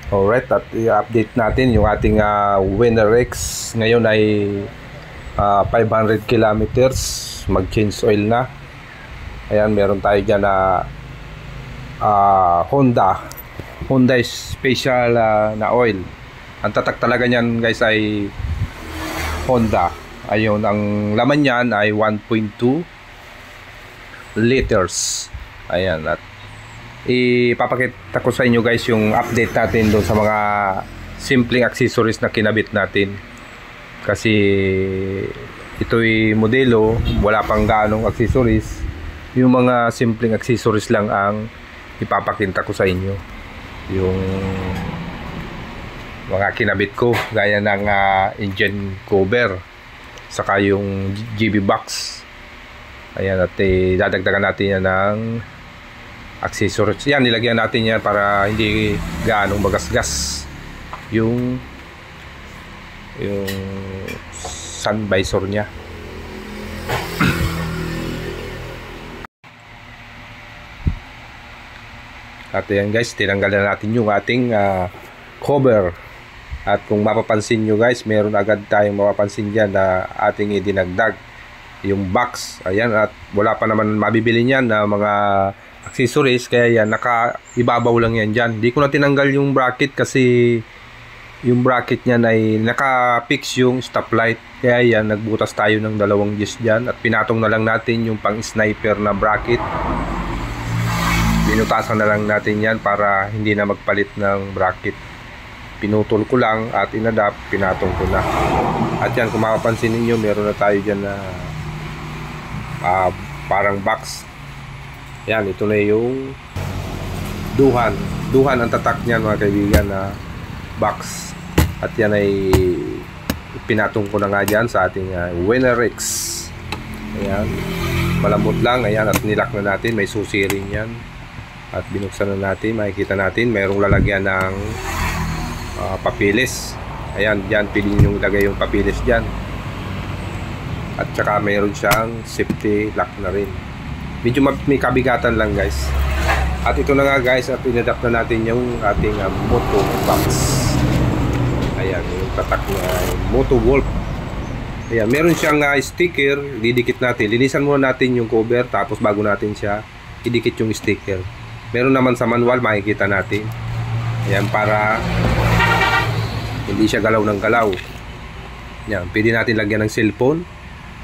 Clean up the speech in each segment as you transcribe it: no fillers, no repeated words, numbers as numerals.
Alright, at i-update natin yung ating Winner X. Ngayon ay 500 kilometers, mag-change oil na. Ayan, meron tayo dyan na Honda special na oil. Ang tatak talaga niyan guys ay Honda. Ayun, ang laman niyan ay 1.2 liters. Ayan, at ipapakita ko sa inyo guys yung update natin doon sa mga simpleng accessories na kinabit natin. Kasi ito'y modelo, wala pang gaanong accessories. Yung mga simpleng accessories lang ang ipapakita ko sa inyo. Yung mga kinabit ko gaya ng engine cover, saka yung GB box. Ayan, at dadagdagan natin yan ng accessories. Yan, nilagyan natin yan para hindi gaanong magasgas yung sun visor nya. At yan guys, tinanggal na natin yung ating cover. At kung mapapansin nyo guys, meron agad tayong mapapansin dyan na ating idinagdag yung box. Ayan, at wala pa naman mabibili niyan na mga accessories, kaya yan, naka-ibabaw lang yan dyan. Hindi ko na tinanggal yung bracket kasi yung bracket niyan ay naka-fix yung stoplight. Kaya yan, nagbutas tayo ng dalawang disc dyan at pinatong na lang natin yung pang sniper na bracket. Binutasan na lang natin yan para hindi na magpalit ng bracket. Pinutol ko lang at inadapt, pinatong ko na. At yan, kung mapapansin niyo, meron na tayo dyan na parang box. Yan, ito na yung duhan ang tatak niyan mga kaibigan na box. At yan ay pinatong ko na nga dyan sa ating Winner X. Ayan, malambot lang. Ayan, at nilak na natin, may susi rin yan. At binuksan na natin, makikita natin mayroong lalagyan ng papilis. Ayan, dyan pili nyo ilagay yung papilis dyan. At saka mayroon siyang safety lock na rin. Medyo may kabigatan lang guys. At ito na nga guys, at inadapt na natin yung ating Moto box. Ayan, yung tatak na Moto Wolf. Ayan, meron siyang sticker, didikit natin. Linisan muna natin yung cover, tapos bago natin siya idikit yung sticker. Meron naman sa manual, makikita natin. Ayan, para hindi siya galaw ng galaw. Ayan, pwede natin lagyan ng cellphone.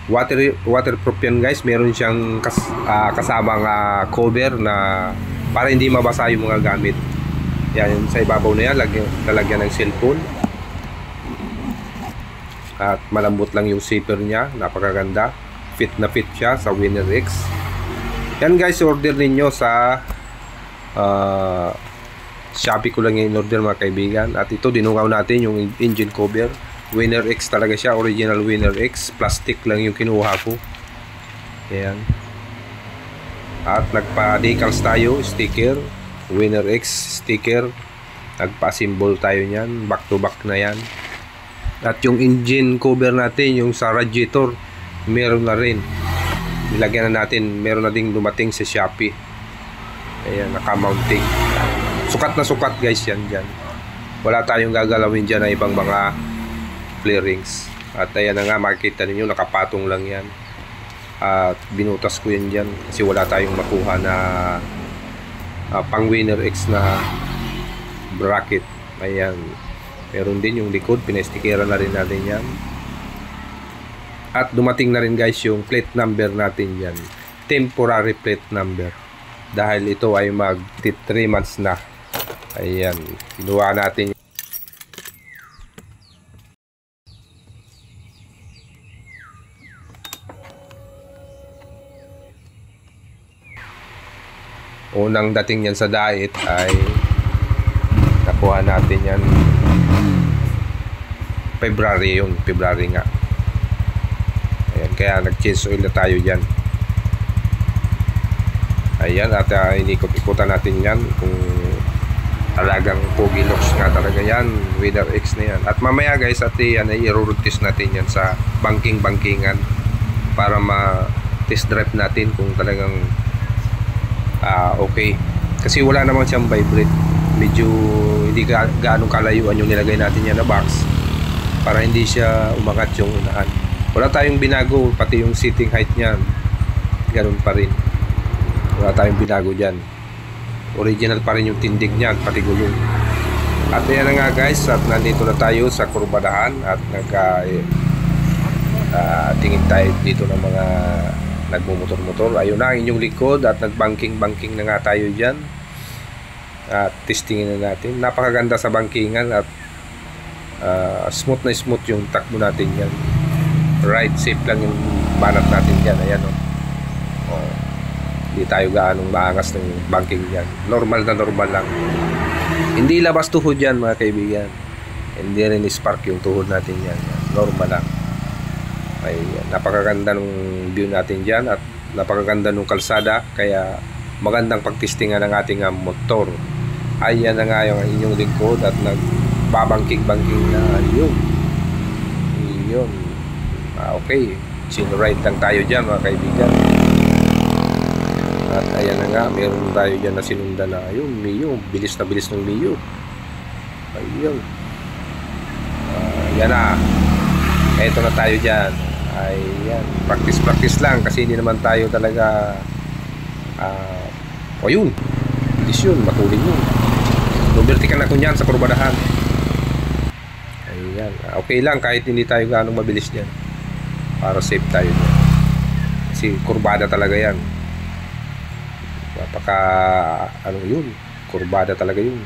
Waterproof yan guys. Meron siyang kasamang cover na para hindi mabasa yung mga gamit. Yan, sa ibabaw na yan lalagyan ng cellphone. At malambot lang yung zipper nya, napakaganda. Fit na fit siya sa Winner X. Yan guys, order ninyo sa Shopee ko lang yung order mga kaibigan. At ito, dinungaw natin yung engine cover. Winner X talaga siya, original Winner X. Plastic lang yung kinuha ko. Ayan. At nagpa-decals tayo, sticker, Winner X sticker. Nagpa-symbol tayo niyan, back to back na yan. At yung engine cover natin, yung sa radiator, meron na rin. Nilagyan na natin, meron na ding dumating sa Shopee. Ayan, naka-mounting. Sukat na sukat guys yan dyan. Wala tayong gagalawin dyan na ibang mga flarings. At ayan na nga, makikita ninyo, nakapatong lang yan. At binutas ko yan dyan kasi wala tayong makuha na pang Winner X na bracket. Ayan, meron din yung likod, pinestikeran na rin natin yan. At dumating na rin guys yung plate number natin yan, temporary plate number, dahil ito ay mag 3 months na. Ayan, kinuha natin. Unang dating yan sa diet ay nakuha natin yan February, yun, February nga. Ayan, kaya nag-change oil na tayo dyan. Ayan, at inikot-ikutan natin yan kung talagang pogi looks nga talaga yan, Winner X na yan. At mamaya guys, at yan ay i-road test natin yan sa banking-bankingan para ma-test drive natin kung talagang okay. Kasi wala naman siyang vibrate. medyo hindi gaanong kalayuan yung nilagay natin yan na box para hindi siya umangat yung unahan. Wala tayong binago, pati yung seating height niyan ganun pa rin, wala tayong binago dyan. Original pa rin yung tindig niyan, pati gulong. At yan na nga guys, at nandito na tayo sa kurbadahan at tingin tayo dito ng mga nagmumotor-motor. Ayun na ang inyong likod at nagbanking-banking na nga tayo dyan. At testingin na natin. Napakaganda sa bankingan at smooth na smooth yung takbo natin yan. Right, safe lang yung banat natin dyan. Ayan o. Hindi tayo gaanong maangas ng banking dyan. Normal na normal lang. Hindi labas tuhod yan mga kaibigan. Hindi rin spark yung tuhod natin yan. Normal lang. Ay, napakaganda ng view natin dyan at napakaganda ng kalsada, kaya magandang pagtestingan ng ating motor. Ayan na nga yung inyong lingkod at nagbabangking-bangking na yun. Okay, sino right lang tayo dyan mga kaibigan. At ayan na nga, meron tayo dyan na sinundan na yun, Mio, bilis na bilis ng Mio. Ayun. Yan na, eto na tayo dyan. Ayan, practice lang kasi hindi naman tayo talaga yun, bilis yun, matuling yun. Vertical na ko nyan sa kurbadahan. Ayan, okay lang kahit hindi tayo ganong mabilis dyan para safe tayo dyan. Kasi kurbada talaga yan, napaka yun, kurbada talaga yun.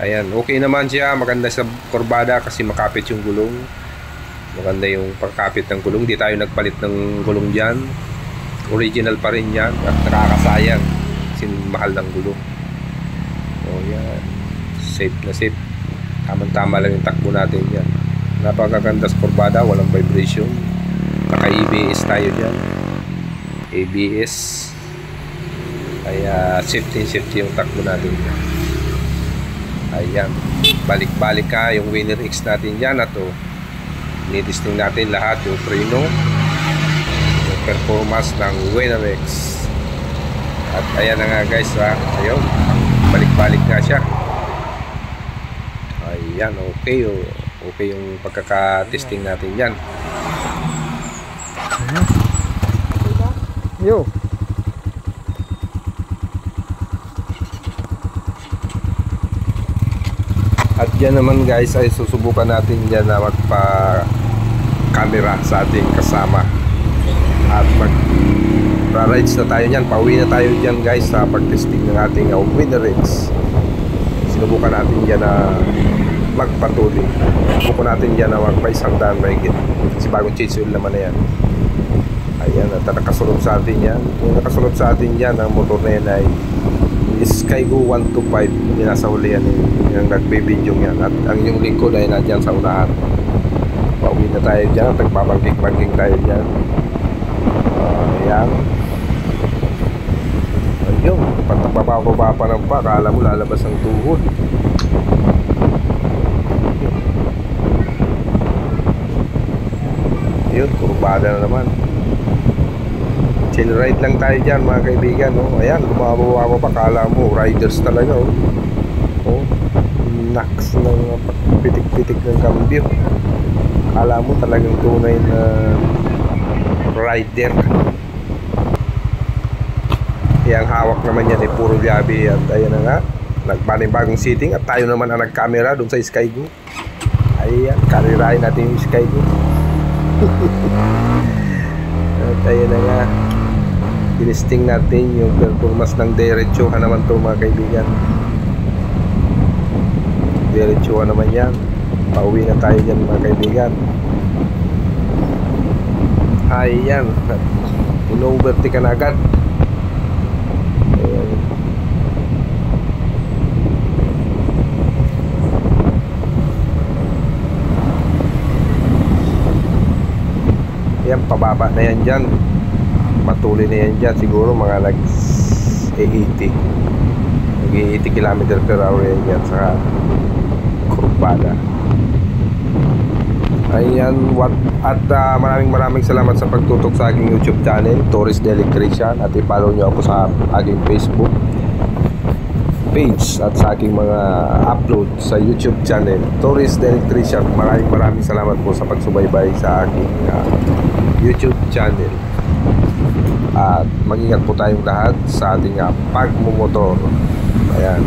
Ayan, okay naman siya, maganda sa kurbada kasi makapit yung gulong. Maganda yung pagkapit ng gulong. Di tayo nagpalit ng gulong dyan. Original pa rin yan at nakakasayang kasi mahal ng gulong. Yan, safe na safe. Tama-tama lang yung takbo natin yan. Napakaganda sa kurbada, walang vibration. Naka ABS tayo dyan. ABS. Kaya safety yung takbo natin yan. Ayan, balik-balik ka yung Winner X natin yan na to. Nitesting natin lahat yung preno, yung performance ng Winner X. At ayan na nga guys, ayun, balik-balik nga siya. Ayan, okay yung pagkaka-testing natin yan. Yo. At yan naman guys ay susubukan natin dyan na magpa-camera sa ating kasama. At mag-rides na tayo dyan. Pauwi na tayo dyan guys sa pag-testing ng ating Winner X. Sinubukan natin dyan na magpatuloy. Sinubukan natin dyan na magpa-100 mahigit. Kasi bagong change oil naman na yan. Ayan, at nakasunod sa atin yan. Yung nakasunod sa atin dyan ang motor na yan ay Skygo 125. Yung nasa huli yan, yung nagbe-video yan. At ang inyong lingkod ay nadyan sa unahan. Pauwi na tayo dyan. Nagbabangking-bangking tayo dyan. Ayan. Ayun, pag nagbababa pa ng pa, akala mo lalabas ang tuhod. Ayun, kurbada na naman. Chill ride lang tayo dyan mga kaibigan, no? Ayan, lumabawa pa, kala mo riders talaga, naks ng pitik-pitik ng kambyo. Kala mo talagang tunay na rider. Ang hawak naman yan ay puro gabi. At ayan na nga, nagpanibagong seating at tayo naman ang nag-camera dun sa Skygo. Ayan, karirahin natin yung Skygo. At ayan na nga, tinisting natin yung performance ng diretsuhan naman to mga kaibigan. Diretsuhan naman yan. Pauwi na tayo dyan mga kaibigan. Ayan, in-overtake ka na agad. Ayan. Ayan, pababa na yan dyan. Matuloy na yan dyan. Siguro mga nag-80 km per hour yan dyan sa kurbada. Ayan, at maraming salamat sa pagtutok sa aking YouTube channel, Torres The Electrician. At i-follow nyo ako sa aking Facebook page at sa aking mga upload sa YouTube channel, Torres the Electrician. Maraming salamat po sa pagsubaybay sa aking YouTube channel. At mag-ingat po tayong lahat sa ating pagmumotor. Ayan.